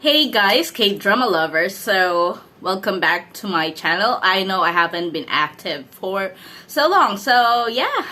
Hey guys, K-drama lovers. So, welcome back to my channel. I know I haven't been active for so long. So, yeah.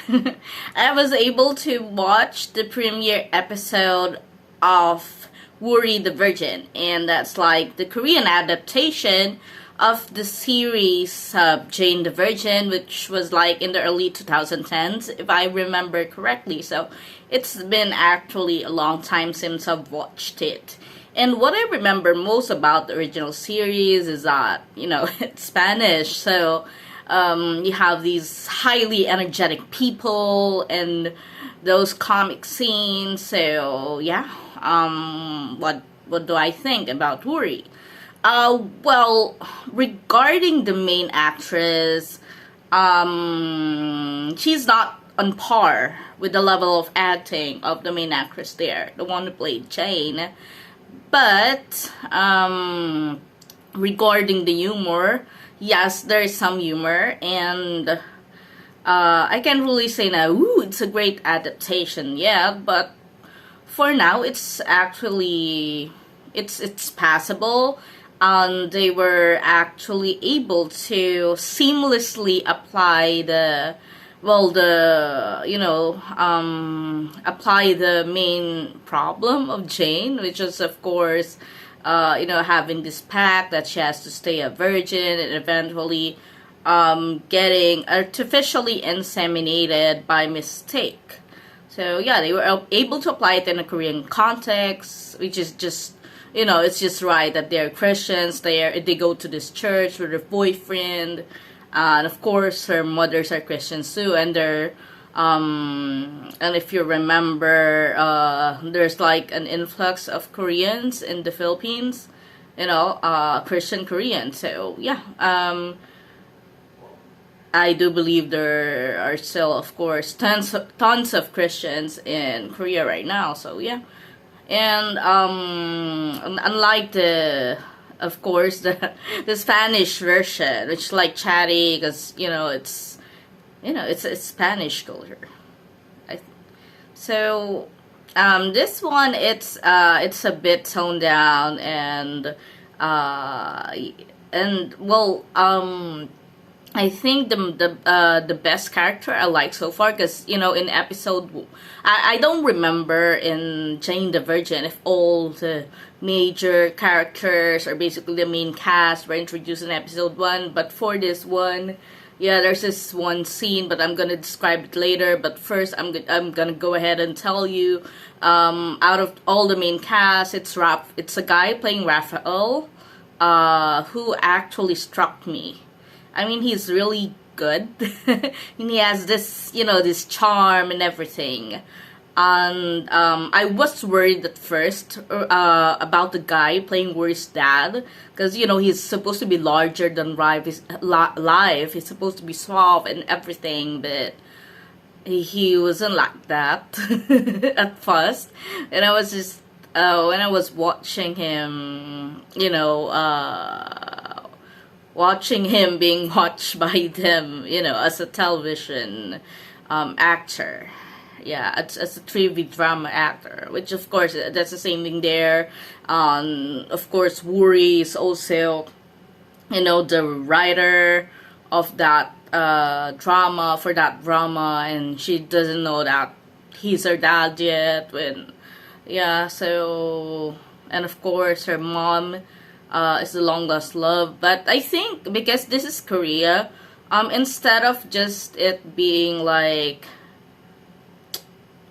I was able to watch the premiere episode of Woori the Virgin, and that's like the Korean adaptation of the series Jane the Virgin, which was like in the early 2010s, if I remember correctly. So, it's been actually a long time since I've watched it. And what I remember most about the original series is that, it's Spanish. So you have these highly energetic people and those comic scenes. So, yeah. What do I think about Woori? Well, regarding the main actress, she's not on par with the level of acting of the main actress there, the one who played Jane. But regarding the humor, yes, there is some humor, and I can't really say now, ooh, it's a great adaptation, yeah, but for now, it's actually, it's passable, and they were actually able to seamlessly apply apply the main problem of Jane, which is, of course, having this pact that she has to stay a virgin and eventually getting artificially inseminated by mistake. So, yeah, they were able to apply it in a Korean context, which is just, it's just right that they're Christians. They go to this church with their boyfriend. And of course, her mothers are Christians too, and and if you remember, there's like an influx of Koreans in the Philippines, Christian Koreans. So yeah, I do believe there are still, of course, tons of Christians in Korea right now. So yeah, and unlike of course, the Spanish version, which is like chatty, because it's Spanish culture. So this one, it's a bit toned down, and well, I think the best character I like so far, because in episode, I don't remember in Jane the Virgin if all the major characters or basically the main cast were introduced in episode 1, but for this one, yeah, there's this one scene, but I'm gonna describe it later. But first, I'm gonna go ahead and tell you, out of all the main cast, it's a guy playing Raphael, who actually struck me. I mean, he's really good. And he has this, this charm and everything. And I was worried at first about the guy playing Woori's dad. Because, he's supposed to be larger than life. He's supposed to be suave and everything. But he wasn't like that at first. And I was just, when I was watching him, watching him being watched by them, as a television actor. Yeah, as a TV drama actor, which of course, that's the same thing there. Of course, Woori is also, the writer of that drama, for that drama, and she doesn't know that he's her dad yet. So, and of course, her mom is the long lost love. But I think because this is Korea, instead of just it being like,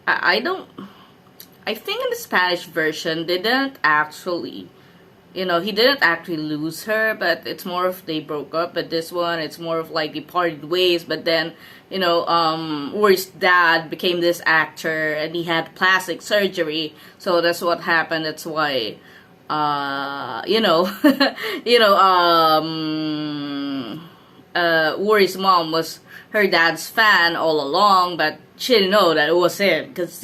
I think in the Spanish version they didn't actually, he didn't actually lose her, but it's more of they broke up. But this one, it's more of like they parted ways. But then, Woori's dad became this actor, and he had plastic surgery, so that's what happened. That's why Woori's mom was her dad's fan all along, but she didn't know that it was him, because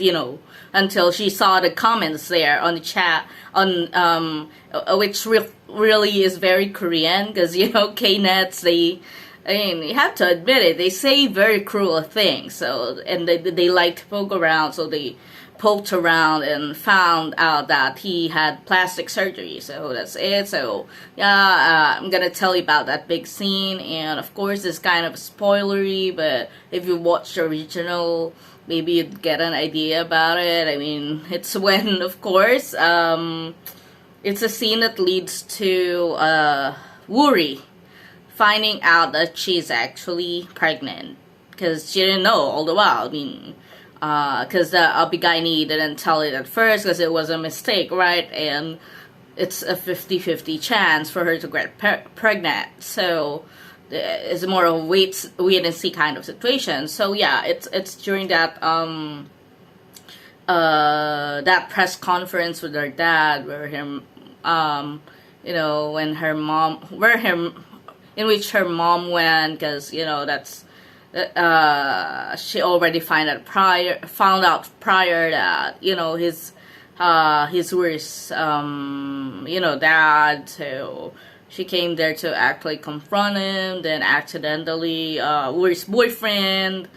until she saw the comments there on the chat on which really is very Korean, because K-nets, you have to admit it, they say very cruel things. So, and they like to poke around, so they poked around and found out that he had plastic surgery. So that's it. So yeah, I'm gonna tell you about that big scene, and of course it's kind of spoilery, but if you watch the original, maybe you'd get an idea about it. I mean, it's when, of course, it's a scene that leads to Woori finding out that she's actually pregnant, because she didn't know all the while. I mean, because the Abigani didn't tell it at first because it was a mistake, right? And it's a 50-50 chance for her to get pregnant. So it's more of a wait and see kind of situation. So yeah, it's during that that press conference with her dad, where him when her mom, in which her mom went, because that's she already found out prior that his worst dad. So she came there to actually confront him. Then accidentally, Woori's boyfriend,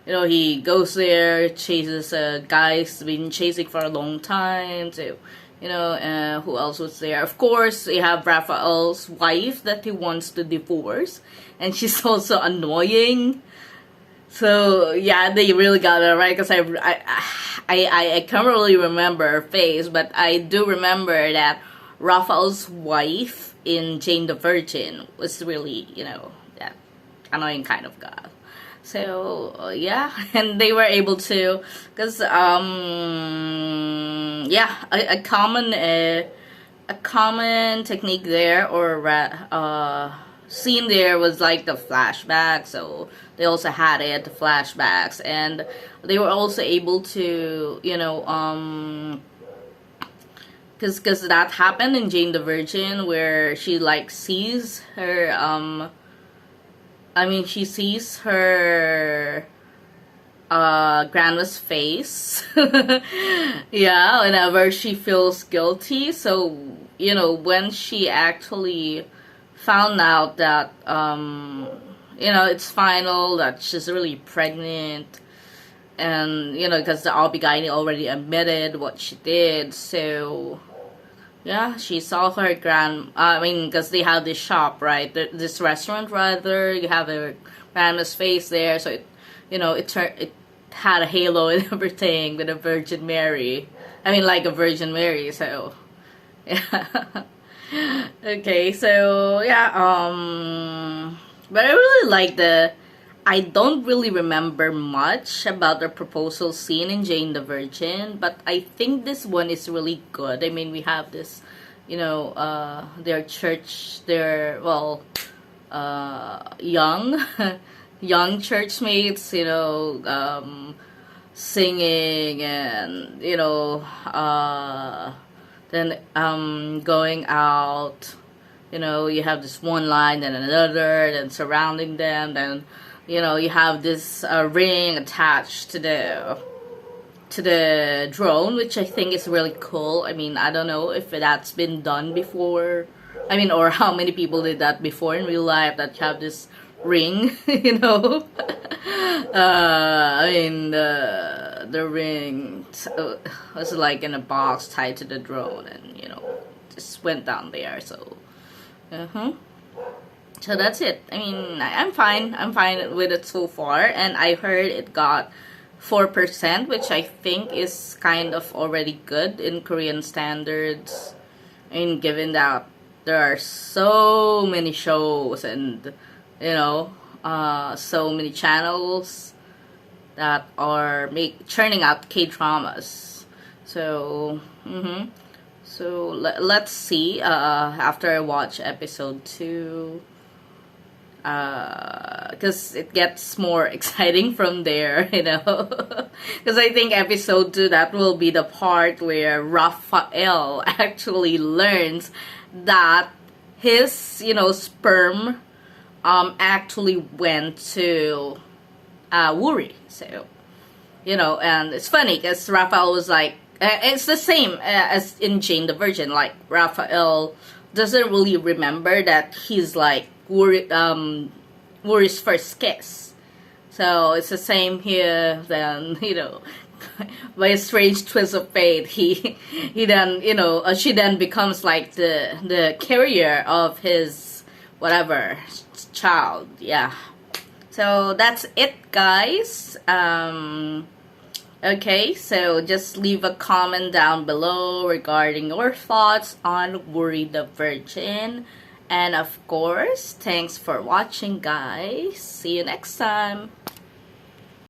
he goes there, chases a guy he's been chasing for a long time. So who else was there? Of course, we have Raphael's wife that he wants to divorce, and she's also annoying. So yeah, they really got it right, because I can't really remember her face, but I do remember that Raphael's wife in Jane the Virgin was really that annoying kind of guy. So yeah, and they were able to, because a common technique there, or scene there, was like the flashback. So they also had it, the flashbacks, and they were also able to because that happened in Jane the Virgin, where she sees her she sees her grandma's face yeah, whenever she feels guilty. So when she actually found out that it's final, that she's really pregnant, and because the Abigani already admitted what she did. So yeah, she saw her because they have this shop, right? This restaurant, rather. You have her grandma's face there, so it had a halo and everything with a Virgin Mary. Like a Virgin Mary. So yeah. Okay, so yeah, but I really like I don't really remember much about the proposal scene in Jane the Virgin, but I think this one is really good. We have this, their church, young, young church mates, singing, and, then going out, you have this one line, then another, then surrounding them, then you have this ring attached to the drone, which I think is really cool. I don't know if that's been done before. Or how many people did that before in real life, that you have this ring, the ring was like in a box tied to the drone, and just went down there. So so that's it. I'm fine with it so far, and I heard it got 4%, which I think is kind of already good in Korean standards. Given that there are so many shows and so many channels that are churning out K-dramas. So so let's see after I watch episode 2, because it gets more exciting from there, because I think episode 2, that will be the part where Raphael actually learns that his sperm actually went to Woori. So and it's funny because Raphael was like, it's the same as in Jane the Virgin. Like, Raphael doesn't really remember that he's like Woori's first kiss. So it's the same here. Then by a strange twist of fate, he then, she then becomes like the carrier of his whatever child. Yeah. So that's it, guys. Okay, so just leave a comment down below regarding your thoughts on Woori the Virgin. And of course, thanks for watching, guys. See you next time.